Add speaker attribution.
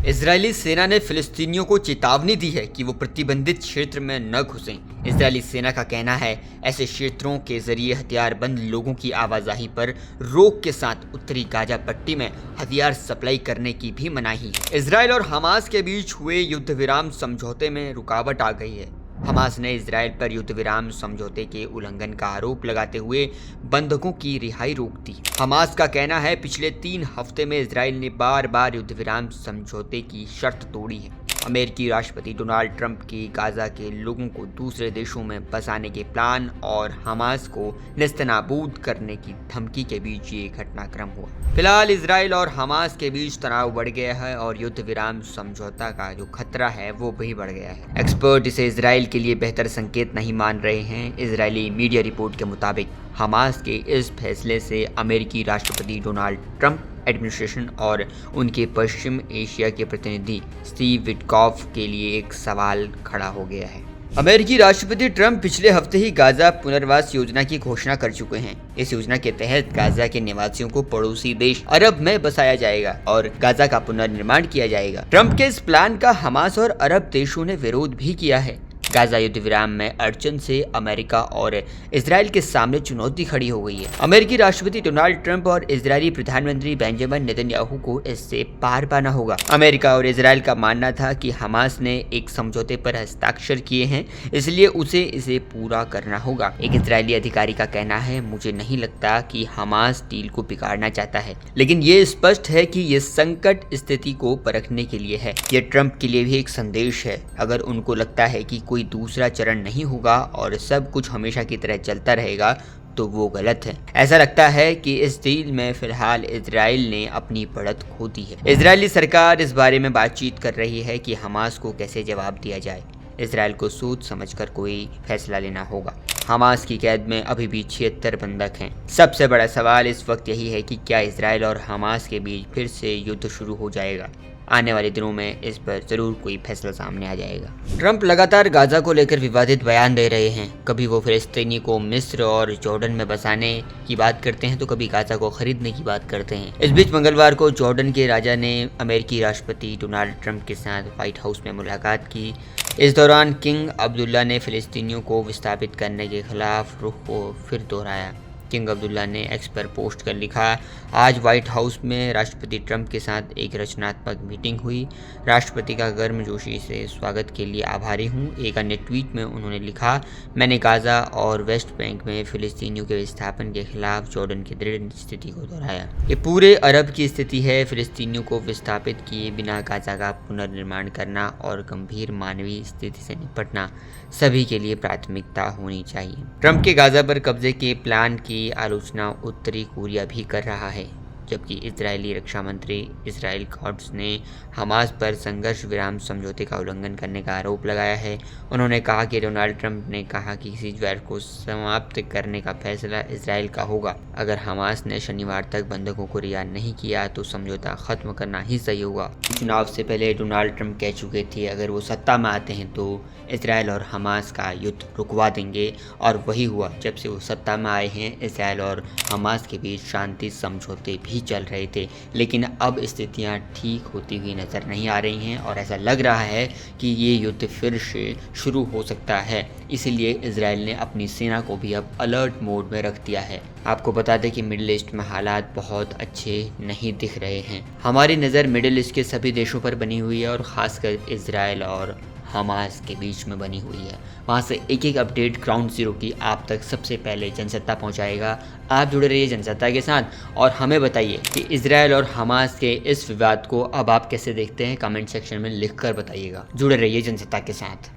Speaker 1: Israeli सेना ने फिलिस्तीनियों को चेतावनी दी है कि वो प्रतिबंधित क्षेत्र में न घुसें। इजरायली सेना का कहना है ऐसे क्षेत्रों के जरिए हथियारबंद लोगों की आवाजाही पर रोक के साथ उत्तरी गाजा पट्टी में हथियार सप्लाई करने की भी मनाही है। इजरायल और हमास के बीच हुए युद्ध विराम समझौते में रुकावट आ गई है। हमास ने इजरायल पर युद्ध विराम समझौते के उल्लंघन का आरोप लगाते हुए बंधकों की रिहाई रोक दी। हमास का कहना है पिछले 3 हफ्ते में इजरायल ने बार बार युद्ध विराम समझौते की शर्त तोड़ी है। अमेरिकी राष्ट्रपति डोनाल्ड ट्रंप की गाजा के लोगों को दूसरे देशों में बसाने के प्लान और हमास को नेस्तनाबूद करने की धमकी के बीच ये घटनाक्रम हुआ। फिलहाल इजरायल और हमास के बीच तनाव बढ़ गया है और युद्ध विराम समझौता का जो खतरा है वो भी बढ़ गया है। एक्सपर्ट इसे इजरायल के लिए बेहतर संकेत नहीं मान रहे हैं। इजरायली मीडिया रिपोर्ट के मुताबिक हमास के इस फैसले से अमेरिकी राष्ट्रपति डोनाल्ड ट्रंप एडमिनिस्ट्रेशन और उनके पश्चिम एशिया के प्रतिनिधि स्टीव विटकॉफ के लिए एक सवाल खड़ा हो गया है। अमेरिकी राष्ट्रपति ट्रंप पिछले हफ्ते ही गाजा पुनर्वास योजना की घोषणा कर चुके हैं। इस योजना के तहत गाजा के निवासियों को पड़ोसी देश अरब में बसाया जाएगा और गाजा का पुनर्निर्माण किया जाएगा। ट्रंप के इस प्लान का हमास और अरब देशों ने विरोध भी किया है। गाजा युद्ध विराम में अड़चन से अमेरिका और इजरायल के सामने चुनौती खड़ी हो गई है। अमेरिकी राष्ट्रपति डोनाल्ड ट्रंप और इजरायली प्रधानमंत्री बेंजामिन नेतन्याहू को इससे पार पाना होगा। अमेरिका और इजरायल का मानना था कि हमास ने एक समझौते पर हस्ताक्षर किए हैं, इसलिए उसे इसे पूरा करना होगा। एक इजरायली अधिकारी का कहना है, मुझे नहीं लगता कि हमास डील को बिगाड़ना चाहता है, लेकिन ये स्पष्ट है कि ये संकट स्थिति को परखने के लिए है। ये ट्रंप के लिए भी एक संदेश है। अगर उनको लगता है कि कोई दूसरा चरण नहीं होगा और सब कुछ हमेशा की तरह चलता रहेगा तो वो गलत है। ऐसा लगता है कि इस डील में फिलहाल इजराइल ने अपनी बढ़त खो दी है। इजरायली सरकार इस बारे में बातचीत कर रही है कि हमास को कैसे जवाब दिया जाए। इजराइल को सोच समझकर कोई फैसला लेना होगा। हमास की कैद में अभी भी 76 बंधक हैं। सबसे बड़ा सवाल इस वक्त यही है कि क्या इजराइल और हमास के बीच फिर से युद्ध शुरू हो जाएगा। आने वाले दिनों में इस पर जरूर कोई फैसला सामने आ जाएगा। ट्रंप लगातार गाजा को लेकर विवादित बयान दे रहे हैं। कभी वो फिलिस्तीनी को मिस्र और जॉर्डन में बसाने की बात करते हैं तो कभी गाजा को खरीदने की बात करते हैं। इस बीच मंगलवार को जॉर्डन के राजा ने अमेरिकी राष्ट्रपति डोनाल्ड ट्रंप के साथ व्हाइट हाउस में मुलाकात की। इस दौरान किंग अब्दुल्ला ने फिलिस्तीनियों को विस्थापित करने के खिलाफ रुख को फिर दोहराया। किंग अब्दुल्ला ने एक्स पर पोस्ट कर लिखा, आज व्हाइट हाउस में राष्ट्रपति ट्रंप के साथ एक रचनात्मक मीटिंग हुई। राष्ट्रपति का गर्मजोशी से स्वागत के लिए आभारी हूं। एक अन्य ट्वीट में उन्होंने लिखा, मैंने गाजा और वेस्ट बैंक में फिलिस्तीनियों के विस्थापन के खिलाफ जॉर्डन की दृढ़ स्थिति को दोहराया। ये पूरे अरब की स्थिति है। फिलिस्तीनियों को विस्थापित किए बिना गाजा का पुनर्निर्माण करना और गंभीर मानवीय स्थिति से निपटना सभी के लिए प्राथमिकता होनी चाहिए। ट्रंप के गाजा पर कब्जे के प्लान की आलोचना उत्तरी कोरिया भी कर रहा है, जबकि इजरायली रक्षा मंत्री इसराइल काट्ज ने हमास पर संघर्ष विराम समझौते का उल्लंघन करने का आरोप लगाया है। उन्होंने कहा कि डोनाल्ड ट्रंप ने कहा कि सीज़फायर को समाप्त करने का फैसला इसराइल का होगा। अगर हमास ने शनिवार तक बंधकों को रिहा नहीं किया तो समझौता खत्म करना ही सही होगा। चुनाव से पहले डोनाल्ड ट्रंप कह चुके थे अगर वो सत्ता में आते हैं तो इसराइल और हमास का युद्ध रुकवा देंगे, और वही हुआ। जब से वो सत्ता में आए हैं इसराइल और हमास के बीच शांति समझौते भी चल रहे थे, लेकिन अब स्थितियां ठीक होती हुई नजर नहीं आ रही हैं और ऐसा लग रहा है कि ये युद्ध फिर से शुरू हो सकता है। इसीलिए इजराइल ने अपनी सेना को भी अब अलर्ट मोड में रख दिया है। आपको बता दें कि मिडिल ईस्ट में हालात बहुत अच्छे नहीं दिख रहे हैं। हमारी नज़र मिडिल ईस्ट के सभी देशों पर बनी हुई है और ख़ासकर इजराइल और हमास के बीच में बनी हुई है। वहाँ से एक एक अपडेट ग्राउंड जीरो की आप तक सबसे पहले जनसत्ता पहुँचाएगा। आप जुड़े रहिए जनसत्ता के साथ और हमें बताइए कि इजराइल और हमास के इस विवाद को अब आप कैसे देखते हैं। कमेंट सेक्शन में लिखकर बताइएगा। जुड़े रहिए जनसत्ता के साथ।